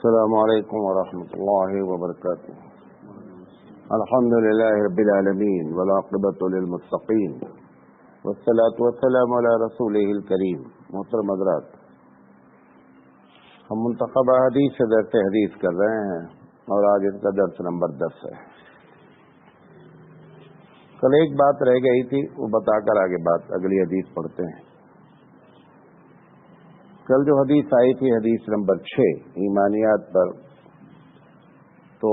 السلام علیکم ورحمۃ اللہ وبرکاتہ۔ الحمد للہ رب العالمین والعاقبۃ للمتقین والصلاۃ والسلام علی رسولہ الکریم۔ محترم حضرات، ہم منتخبہ حدیث سے درس حدیث کر رہے ہیں اور آج اس کا درس نمبر 10 ہے۔ کل ایک بات رہ گئی تھی، وہ بتا کر آگے بات اگلی حدیث پڑھتے ہیں۔ کل جو حدیث آئی تھی حدیث نمبر 6 ایمانیات پر، تو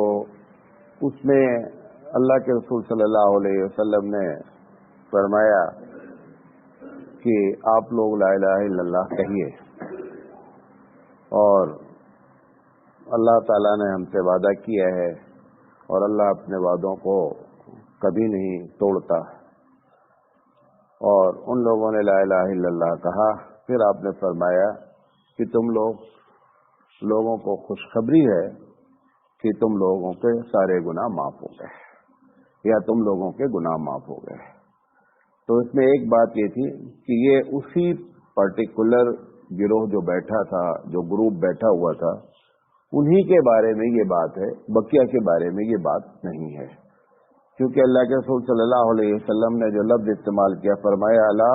اس میں اللہ کے رسول صلی اللہ علیہ وسلم نے فرمایا کہ آپ لوگ لا الہ الا اللہ کہیے، اور اللہ تعالیٰ نے ہم سے وعدہ کیا ہے اور اللہ اپنے وعدوں کو کبھی نہیں توڑتا، اور ان لوگوں نے لا الہ الا اللہ کہا۔ پھر آپ نے فرمایا کہ تم لوگوں کو خوشخبری ہے کہ تم لوگوں کے سارے گناہ معاف ہو گئے، یا تم لوگوں کے گناہ معاف ہو گئے۔ تو اس میں ایک بات یہ تھی کہ یہ اسی پرٹیکولر گروہ جو بیٹھا تھا، جو گروپ بیٹھا ہوا تھا، انہی کے بارے میں یہ بات ہے، بقیہ کے بارے میں یہ بات نہیں ہے، کیونکہ اللہ کے رسول صلی اللہ علیہ وسلم نے جو لفظ استعمال کیا، فرمایا الا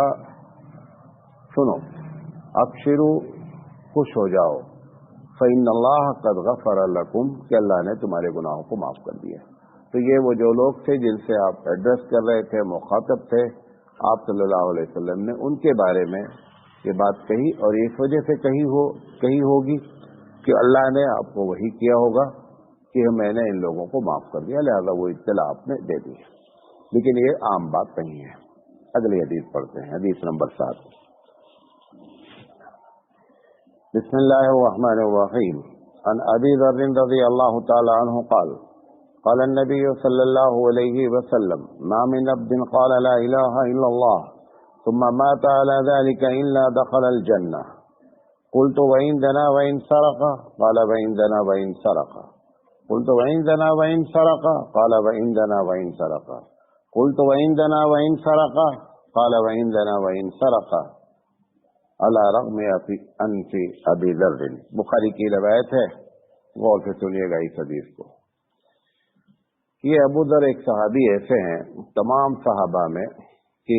سنو ابشروا، خوش ہو جاؤ، فإن اللہ قد غفر لکم، کہ اللہ نے تمہارے گناہوں کو معاف کر دیا۔ تو یہ وہ جو لوگ تھے جن سے آپ ایڈریس کر رہے تھے، مخاطب تھے آپ صلی اللہ علیہ وسلم نے، ان کے بارے میں یہ بات کہی، اور اس وجہ سے کہی ہوگی کہ اللہ نے آپ کو وحی کیا ہوگا کہ میں نے ان لوگوں کو معاف کر دیا، لہذا وہ اطلاع آپ نے دے دی۔ لیکن یہ عام بات نہیں ہے۔ اگلی حدیث پڑھتے ہیں، حدیث نمبر 7۔ بسم اللہ الرحمن الرحیم۔ عن ابی ذر رضی اللہ تعالی عنہ قال قال النبی صلی اللہ علیہ وسلم ما من عبد قال لا الہ الا اللہ ثم مات على ذلك الا دخل الجنہ قلت وإن زنا وإن سرق قال وإن زنا وإن سرق قلت وإن زنا وإن سرق قال وإن زنا وإن سرق قلت وإن زنا وإن سرق قال وإن زنا وإن سرق علی رغم انف ابی ذر۔ بخاری کی روایت ہے، غور سے سنیے گا اس حدیث کو۔ یہ ابو ذر ایک صحابی ایسے ہیں تمام صحابہ میں کہ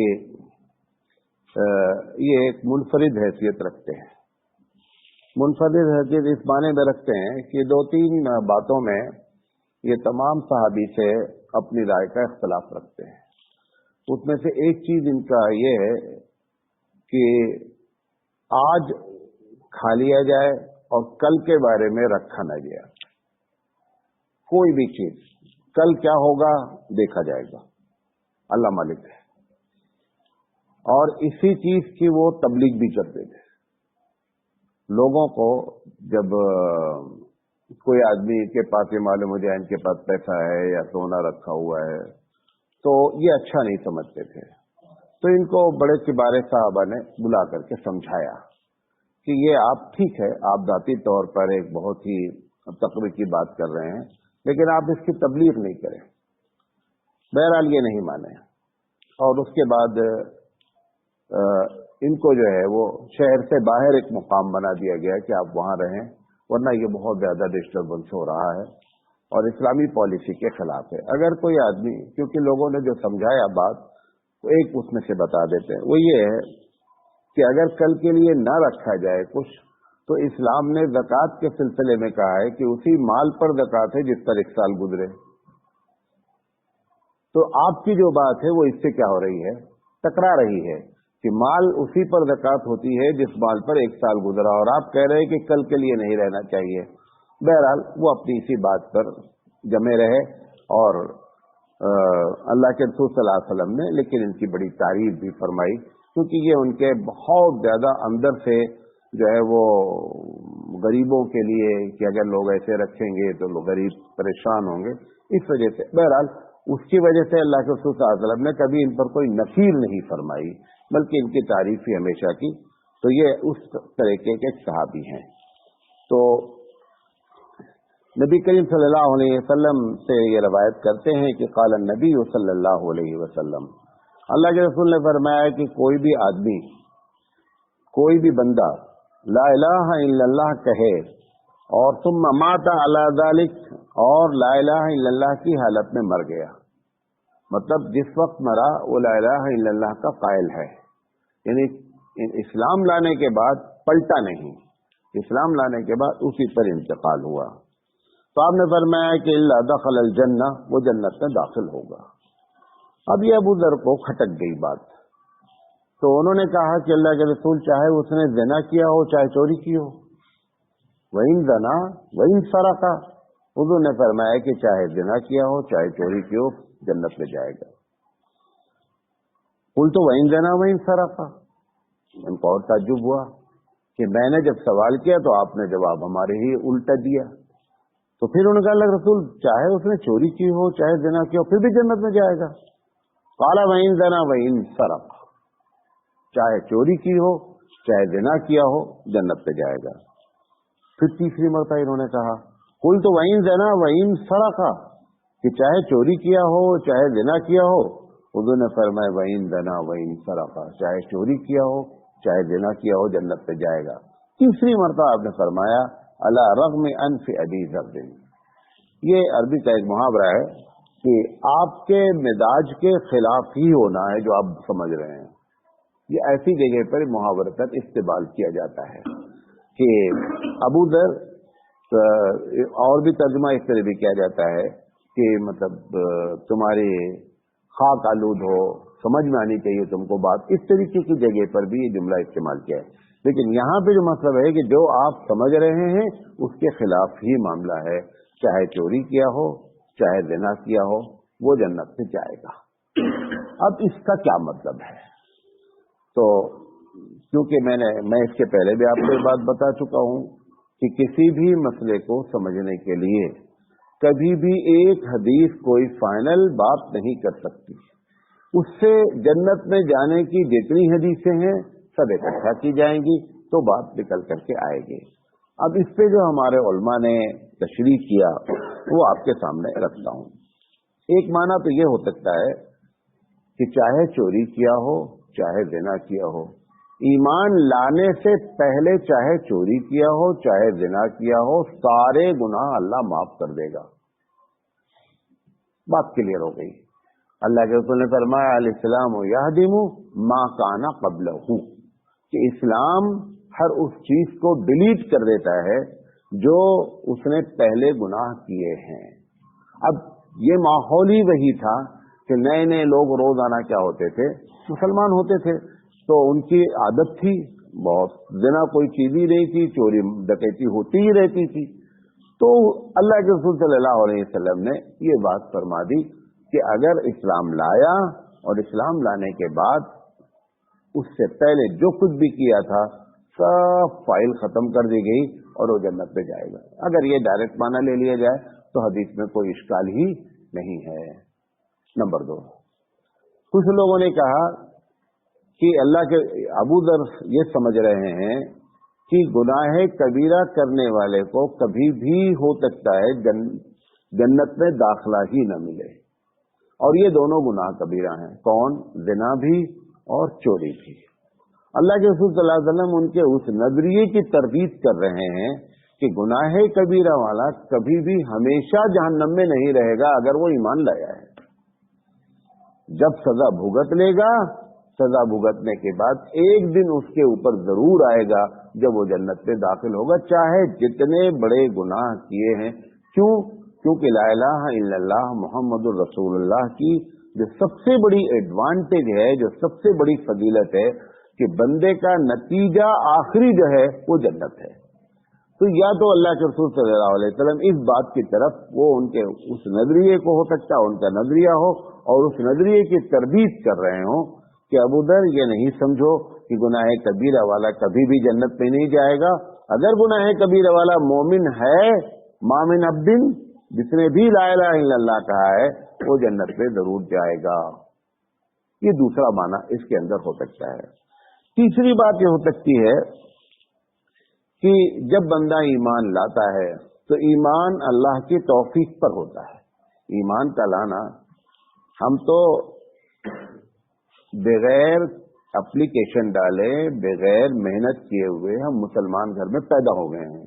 یہ ایک منفرد حیثیت رکھتے ہیں۔ منفرد حیثیت اس معنی میں رکھتے ہیں کہ 2-3 باتوں میں یہ تمام صحابی سے اپنی رائے کا اختلاف رکھتے ہیں۔ اس میں سے ایک چیز ان کا یہ ہے کہ آج کھا لیا جائے اور کل کے بارے میں رکھا نہ جائے۔ کوئی بھی چیز کل کیا ہوگا دیکھا جائے گا، اللہ مالک ہے۔ اور اسی چیز کی وہ تبلیغ بھی کرتے تھے لوگوں کو۔ جب کوئی آدمی کے پاس یہ معلوم ہو جائے ان کے پاس پیسہ ہے یا سونا رکھا ہوا ہے تو یہ اچھا نہیں سمجھتے تھے، تو ان کو بڑے کبار صحابہ نے بلا کر کے سمجھایا کہ یہ آپ ٹھیک ہے، آپ ذاتی طور پر ایک بہت ہی تقوی کی بات کر رہے ہیں، لیکن آپ اس کی تبلیغ نہیں کریں۔ بہرحال یہ نہیں مانے، اور اس کے بعد ان کو جو ہے وہ شہر سے باہر ایک مقام بنا دیا گیا کہ آپ وہاں رہیں، ورنہ یہ بہت زیادہ ڈسٹربنس ہو رہا ہے اور اسلامی پالیسی کے خلاف ہے۔ اگر کوئی آدمی، کیونکہ لوگوں نے جو سمجھایا بات تو ایک اس میں سے بتا دیتے ہیں، وہ یہ ہے کہ اگر کل کے لیے نہ رکھا جائے کچھ، تو اسلام نے زکوٰۃ کے سلسلے میں کہا ہے کہ اسی مال پر زکوٰۃ ہے جس پر 1 سال گزرے۔ تو آپ کی جو بات ہے وہ اس سے کیا ہو رہی ہے، ٹکرا رہی ہے کہ مال اسی پر زکوٰۃ ہوتی ہے جس مال پر 1 سال گزرا، اور آپ کہہ رہے ہیں کہ کل کے لیے نہیں رہنا چاہیے۔ بہرحال وہ اپنی اسی بات پر جمے رہے، اور اللہ کے رسول صلی اللہ علیہ وسلم نے لیکن ان کی بڑی تعریف بھی فرمائی، کیونکہ یہ ان کے بہت زیادہ اندر سے جو ہے وہ غریبوں کے لیے کہ اگر لوگ ایسے رکھیں گے تو لوگ غریب پریشان ہوں گے، اس وجہ سے۔ بہرحال اس کی وجہ سے اللہ کے رسول صلی اللہ علیہ وسلم نے کبھی ان پر کوئی نفیر نہیں فرمائی، بلکہ ان کی تعریف ہی ہمیشہ کی۔ تو یہ اس طریقے کے صحابی ہیں۔ تو نبی کریم صلی اللہ علیہ وسلم سے یہ روایت کرتے ہیں کہ قال النبی صلی اللہ علیہ وسلم، اللہ کے رسول نے فرمایا کہ کوئی بھی آدمی، کوئی بھی بندہ لا الہ الا اللہ کہے اور ثم مات علی ذلک، اور لا الہ الا اللہ کی حالت میں مر گیا، مطلب جس وقت مرا وہ لا الہ الا اللہ کا قائل ہے، یعنی اسلام لانے کے بعد پلٹا نہیں، اسلام لانے کے بعد اسی پر انتقال ہوا۔ تو آپ نے فرمایا کہ الا دخل الجنہ، وہ جنت میں داخل ہوگا۔ اب یہ ابو ذر کو کھٹک گئی بات، تو انہوں نے کہا کہ اللہ کے رسول چاہے اس نے زنا کیا ہو چاہے چوری کی ہو، وَإِن زنا وَإِن سرقا، حضور نے فرمایا کہ چاہے زنا کیا ہو چاہے چوری کی ہو جنت میں جائے گا۔ قلت وَإِن زنا وَإِن سرقا، ان کو اور تعجب ہوا کہ میں نے جب سوال کیا تو آپ نے جواب ہمارے ہی الٹا دیا۔ تو پھر انہوں نے کہا اللہ رسول چاہے اس نے چوری کی ہو چاہے زنا کیا ہو پھر بھی جنت میں جائے گا۔ قال وَإِن زنا وَإِن سرقا، چاہے چوری کی ہو چاہے زنا کیا ہو جنت پہ جائے گا۔ پھر تیسری مرتبہ انہوں نے کہا قلت وَإِن زنا وَإِن سرقا، کہ چاہے چوری کیا ہو چاہے زنا کیا ہو، حضور نے فرمایا وَإِن زنا وَإِن سرقا، چاہے چوری کیا ہو چاہے زنا کیا ہو جنت پہ جائے گا۔ تیسری مرتبہ آپ نے فرمایا علی رغم انف ابی ذر، یہ عربی کا ایک محاورہ ہے کہ آپ کے مزاج کے خلاف ہی ہونا ہے جو آپ سمجھ رہے ہیں، یہ ایسی جگہ پر محاورتاً استعمال کیا جاتا ہے کہ ابو ذر، اور بھی ترجمہ اس طرح بھی کیا جاتا ہے کہ مطلب تمہاری خاک آلود ہو، سمجھ میں آنی چاہیے تم کو بات، اس طریقے کی جگہ پر بھی یہ جملہ استعمال کیا ہے۔ لیکن یہاں پہ جو مطلب ہے کہ جو آپ سمجھ رہے ہیں اس کے خلاف ہی معاملہ ہے، چاہے چوری کیا ہو چاہے زنا کیا ہو وہ جنت سے جائے گا۔ اب اس کا کیا مطلب ہے؟ تو کیونکہ میں اس کے پہلے بھی آپ کو یہ بات بتا چکا ہوں کہ کسی بھی مسئلے کو سمجھنے کے لیے کبھی بھی ایک حدیث کوئی فائنل بات نہیں کر سکتی، اس سے جنت میں جانے کی جتنی حدیثیں ہیں سب اکٹھا کی جائیں گی تو بات نکل کر کے آئے گی۔ اب اس پہ جو ہمارے علماء نے تشریح کیا وہ آپ کے سامنے رکھتا ہوں۔ ایک معنی تو یہ ہو سکتا ہے کہ چاہے چوری کیا ہو چاہے زنا کیا ہو، ایمان لانے سے پہلے چاہے چوری کیا ہو چاہے زنا کیا ہو سارے گناہ اللہ معاف کر دے گا۔ بات کلیئر ہو گئی۔ اللہ کے رسول نے فرمایا الاسلام یہدم ما کان قبلہ، کہ اسلام ہر اس چیز کو ڈیلیٹ کر دیتا ہے جو اس نے پہلے گناہ کیے ہیں۔ اب یہ ماحول ہی وہی تھا کہ نئے نئے لوگ روزانہ کیا ہوتے تھے، مسلمان ہوتے تھے تو ان کی عادت تھی، بہت زنا کوئی چیز ہی نہیں تھی، چوری ڈکیتی ہوتی ہی رہتی تھی۔ تو اللہ کے رسول صلی اللہ علیہ وسلم نے یہ بات فرما دی کہ اگر اسلام لایا اور اسلام لانے کے بعد اس سے پہلے جو کچھ بھی کیا تھا سب فائل ختم کر دی گئی اور وہ جنت پہ جائے گا۔ اگر یہ ڈائریکٹ معنی لے لیا جائے تو حدیث میں کوئی اشکال ہی نہیں ہے۔ نمبر 2، کچھ لوگوں نے کہا کہ اللہ کے ابو ذر یہ سمجھ رہے ہیں کہ گناہ کبیرہ کرنے والے کو کبھی بھی ہو سکتا ہے جنت میں داخلہ ہی نہ ملے، اور یہ دونوں گناہ کبیرہ ہیں، کون؟ زنا بھی اور چوری بھی۔ اللہ کے رسول صلی اللہ علیہ وسلم ان کے اس نظریے کی تردید کر رہے ہیں کہ گناہ کبیرہ والا کبھی بھی ہمیشہ جہنم میں نہیں رہے گا اگر وہ ایمان لایا ہے۔ جب سزا بھگت لے گا، سزا بھگتنے کے بعد ایک دن اس کے اوپر ضرور آئے گا جب وہ جنت میں داخل ہوگا، چاہے جتنے بڑے گناہ کیے ہیں۔ کیوں؟ کیونکہ لا الہ الا اللہ محمد الرسول اللہ کی جو سب سے بڑی ایڈوانٹیج ہے، جو سب سے بڑی فضیلت ہے کہ بندے کا نتیجہ آخری جو ہے وہ جنت ہے۔ تو یا تو اللہ کے رسول صلی اللہ علیہ وسلم اس بات کی طرف وہ ان کے اس نظریے کو ہو سکتا ہے ان کا نظریہ ہو اور اس نظریے کی تردید کر رہے ہوں کہ ابو ذر یہ نہیں سمجھو کہ گناہ کبیرہ والا کبھی بھی جنت میں نہیں جائے گا۔ اگر گناہ کبیرہ والا مومن ہے، مامن عبدن، جس نے بھی لا الہ الا اللہ کہا ہے وہ جنت میں ضرور جائے گا۔ یہ دوسرا معنی اس کے اندر ہو سکتا ہے۔ تیسری بات یہ ہو سکتی ہے کہ جب بندہ ایمان لاتا ہے تو ایمان اللہ کی توفیق پر ہوتا ہے۔ ایمان کا لانا، ہم تو بغیر اپلیکیشن ڈالے، بغیر محنت کیے ہوئے ہم مسلمان گھر میں پیدا ہو گئے ہیں،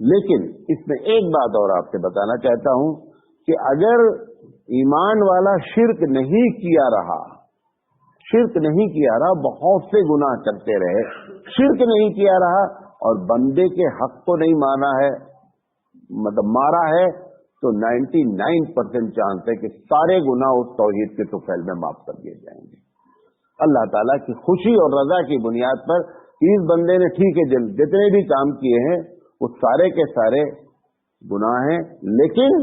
لیکن اس میں ایک بات اور آپ سے بتانا چاہتا ہوں کہ اگر ایمان والا شرک نہیں کیا رہا، بہت سے گناہ کرتے رہے، شرک نہیں کیا رہا اور بندے کے حق کو نہیں مانا ہے، مطلب مارا ہے، تو 99% چانس ہے کہ سارے گناہ اس توحید کے طفیل میں معاف کر دیے جائیں گے۔ اللہ تعالیٰ کی خوشی اور رضا کی بنیاد پر اس بندے نے ٹھیک ہے جتنے بھی کام کیے ہیں وہ سارے کے سارے گناہ ہیں، لیکن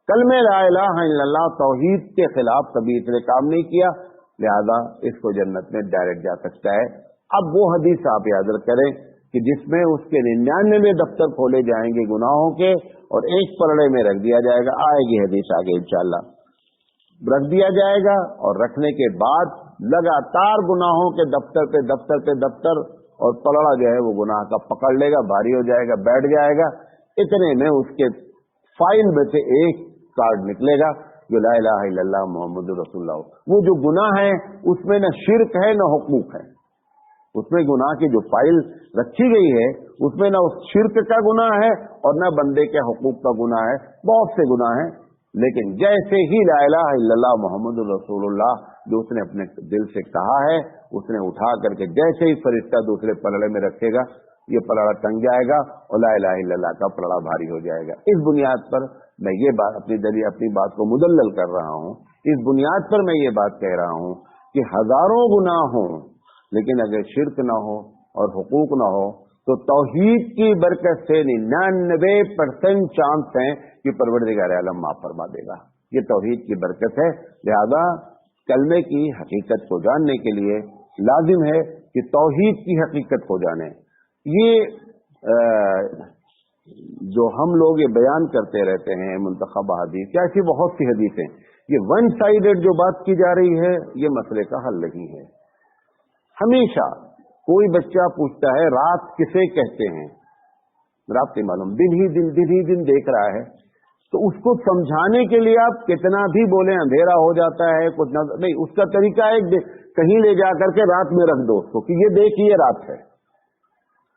کلمہ لا الہ الا اللہ توحید کے خلاف کبھی اس نے کام نہیں کیا، لہذا اس کو جنت میں ڈائریکٹ جا سکتا ہے۔ اب وہ حدیث آپ یاد کریں کہ جس میں اس کے 99 دفتر کھولے جائیں گے گناہوں کے اور ایک پلڑے میں رکھ دیا جائے گا، آئے گی حدیث آگے انشاءاللہ، رکھ دیا جائے گا اور رکھنے کے بعد لگاتار گناہوں کے دفتر پہ دفتر پہ دفتر اور پلڑا جو ہے وہ گناہ کا پکڑ لے گا، بھاری ہو جائے گا، بیٹھ جائے گا، اتنے میں اس کے فائل میں سے ایک کارڈ نکلے گا جو لا الہ الا اللہ محمد رسول اللہ۔ وہ جو گناہ ہے اس میں نہ شرک ہے نہ حقوق ہے، اس میں گناہ کی جو فائل رکھی گئی ہے اس میں نہ اس شرک کا گناہ ہے اور نہ بندے کے حقوق کا گناہ ہے، بہت سے گناہ ہیں، لیکن جیسے ہی لا الہ الا اللہ محمد رسول اللہ جو اس نے اپنے دل سے کہا ہے، اس نے اٹھا کر کے جیسے ہی فرشتہ دوسرے پلڑے میں رکھے گا، یہ پلڑا ٹنگ جائے گا اور لا الہ الا اللہ کا پلڑا بھاری ہو جائے گا۔ اس بنیاد پر میں یہ بات اپنی بات کو مدلل کر رہا ہوں، اس بنیاد پر میں یہ بات کہہ رہا ہوں کہ ہزاروں گناہ ہوں لیکن اگر شرک نہ ہو اور حقوق نہ ہو تو توحید کی برکت سے 99% چانس ہیں کہ پروردگار عالم معاف فرما دے گا۔ یہ توحید کی برکت ہے، لہذا کلمے کی حقیقت کو جاننے کے لیے لازم ہے کہ توحید کی حقیقت کو جانیں۔ یہ جو ہم لوگ یہ بیان کرتے رہتے ہیں منتخب حدیث، کیا ایسی بہت سی حدیثیں، یہ ون سائیڈڈ جو بات کی جا رہی ہے یہ مسئلے کا حل نہیں ہے۔ ہمیشہ کوئی بچہ پوچھتا ہے رات کسے کہتے ہیں، رات نہیں معلوم، دن ہی دن دیکھ رہا ہے، تو اس کو سمجھانے کے لیے آپ کتنا بھی بولیں اندھیرا ہو جاتا ہے، کچھ نہیں، اس کا طریقہ ہے کہیں لے جا کر کے رات میں رکھ دو اس کو کہ یہ دیکھیے رات ہے،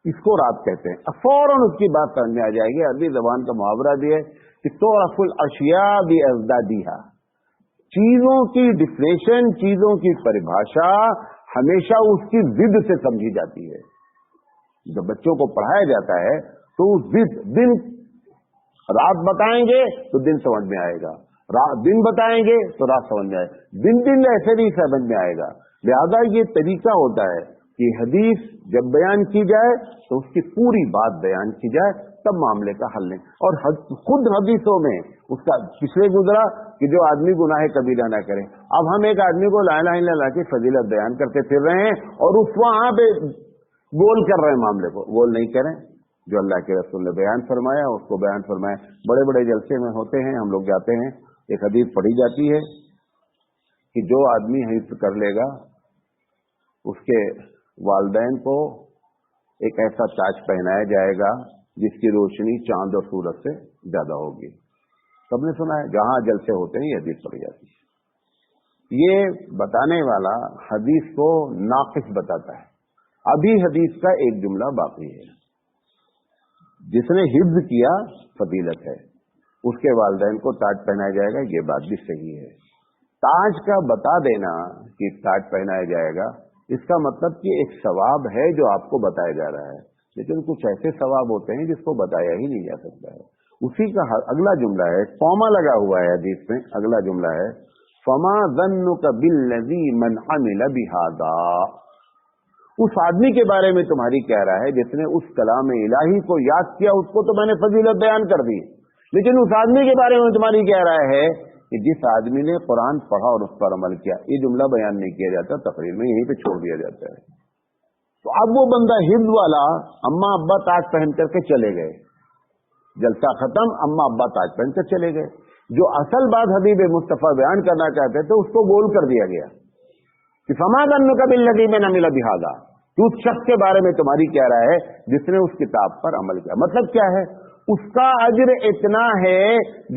اس کو رات کہتے ہیں، فوراً اس کی بات سمجھ میں آ جائے گی۔ عربی زبان کا محاورہ بھی ہے کہ تعرف الاشیاء بازدادها، چیزوں کی ڈیفینیشن، چیزوں کی پریبھاشا ہمیشہ اس کی ضد سے سمجھی جاتی ہے۔ جب بچوں کو پڑھایا جاتا ہے تو اس ضد، دن رات بتائیں گے تو دن سمجھ میں آئے گا، دن بتائیں گے تو رات سمجھ میں آئے گا، دن ایسے نہیں سمجھ میں آئے گا۔ لہذا یہ طریقہ ہوتا ہے کہ حدیث جب بیان کی جائے تو اس کی پوری بات بیان کی جائے، تب معاملے کا حل نہیں۔ اور خود حدیثوں میں اس کا پچھلے گزرا کہ جو آدمی گناہ کبیرہ نہ کرے، اب ہم ایک آدمی کو لا الہ الا اللہ کی فضیلت بیان کرتے پھر رہے ہیں اور اس وہاں پہ گول کر رہے ہیں، معاملے کو گول نہیں کریں۔ جو اللہ کے رسول نے بیان فرمایا اس کو بیان فرمایا۔ بڑے بڑے جلسے میں ہوتے ہیں، ہم لوگ جاتے ہیں، ایک حدیث پڑھی جاتی ہے کہ جو آدمی حفظ کر لے گا اس کے والدین کو ایک ایسا تاج پہنایا جائے گا جس کی روشنی چاند اور سورج سے زیادہ ہوگی۔ سب نے سنا ہے، جہاں جلسے ہوتے ہیں یہ حدیث پڑھی جاتی ہے۔ یہ بتانے والا حدیث کو ناقص بتاتا ہے۔ ابھی حدیث کا ایک جملہ باقی ہے، جس نے حفظ کیا فضیلت ہے، اس کے والدین کو تاج پہنایا جائے گا، یہ بات بھی صحیح ہے۔ تاج کا بتا دینا کہ تاج پہنایا جائے گا، اس کا مطلب کہ ایک ثواب ہے جو آپ کو بتایا جا رہا ہے، لیکن کچھ ایسے ثواب ہوتے ہیں جس کو بتایا ہی نہیں جا سکتا ہے۔ اسی کا اگلا جملہ ہے، قوما لگا ہوا ہے حدیث میں، اگلا جملہ ہے فما ظنک بالذی من عمل بہذا، اس آدمی کے بارے میں تمہاری کہہ رہا ہے جس نے اس کلام الہی کو یاد کیا، اس کو تو میں نے فضیلت بیان کر دی، لیکن اس آدمی کے بارے میں تمہاری کہہ رہا ہے کہ جس آدمی نے قرآن پڑھا اور اس پر عمل کیا۔ یہ جملہ بیان نہیں کیا جاتا تقریر میں، یہیں پہ چھوڑ دیا جاتا ہے۔ تو اب وہ بندہ حفظ والا اماں ابا تاج پہن کر کے چلے گئے، جلسہ ختم، اماں ابا تاج پہن کر چلے گئے، جو اصل بات حبیب مصطفیٰ بیان کرنا چاہتے تھے اس کو گول کر دیا گیا کہ فما ظنک بالذی من عمل بہذا، تو اس شخص کے بارے میں تمہاری کہہ رہا ہے جس نے اس کتاب پر عمل کیا۔ مطلب کیا ہے؟ اس کا اجر اتنا ہے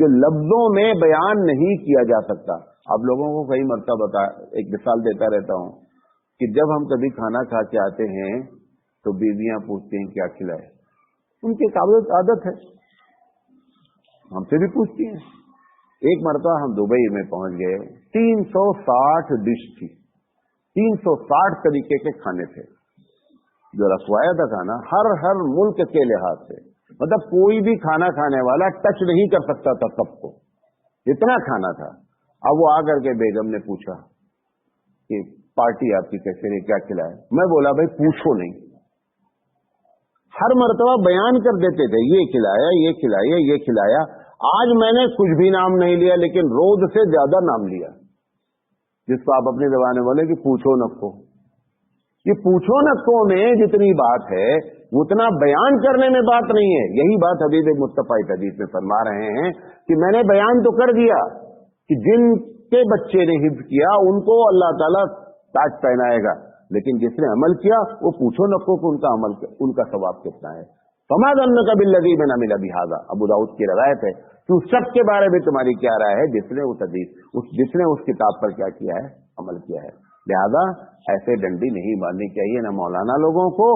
جو لفظوں میں بیان نہیں کیا جا سکتا۔ آپ لوگوں کو کئی مرتبہ ایک مثال دیتا رہتا ہوں کہ جب ہم کبھی کھانا کھا کے آتے ہیں تو بیویاں پوچھتی ہیں کیا کھلائے، ان کی عادت ہے، ہم سے بھی پوچھتی ہیں. ایک مرتبہ ہم دبئی میں پہنچ گئے، 360 ڈش تھی، 360 طریقے کے کھانے تھے جو رکھوایا تھا کھانا، ہر ملک کے لحاظ سے. مطلب کوئی بھی کھانا کھانے والا ٹچ نہیں کر سکتا تھا سب کو، اتنا کھانا تھا. اب وہ آ کر کے بیگم نے پوچھا کہ پارٹی آپ کی کیسے رہی، کیا کھلایا؟ میں بولا بھائی پوچھو نہیں. ہر مرتبہ بیان کر دیتے تھے، یہ کھلایا، یہ کھلایا، یہ کھلایا. آج میں نے کچھ بھی نام نہیں لیا، لیکن روز سے زیادہ نام لیا، جس کو آپ اپنی زبان میں بولے کہ پوچھو نکو. یہ پوچھو نکو میں جتنی بات ہے اتنا بیان کرنے میں بات نہیں ہے. یہی بات حبیب مصطفیٰ حدیث میں فرما رہے ہیں کہ میں نے بیان تو کر دیا کہ جن کے بچے نے حفظ کیا ان کو اللہ تعالیٰ تاج پہنائے گا، لیکن جس نے عمل کیا وہ پوچھو نکو کہ ان کا ثواب کتنا ہے. فما ظنک بالذی من عمل بہذا، ابو داؤد کی روایت ہے کہ اس شخص کے بارے میں تمہاری کیا رائے ہے جس نے اس کتاب پر کیا کیا ہے، عمل کیا ہے. لہذا ایسے ڈنڈی نہیں مارنی چاہیے، نہ مولانا لوگوں کو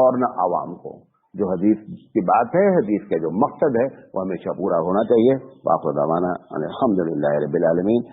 اور نہ عوام کو. جو حدیث کی بات ہے، حدیث کا جو مقصد ہے وہ ہمیشہ پورا ہونا چاہیے. وآخر دعوانا الحمدللہ رب العالمین.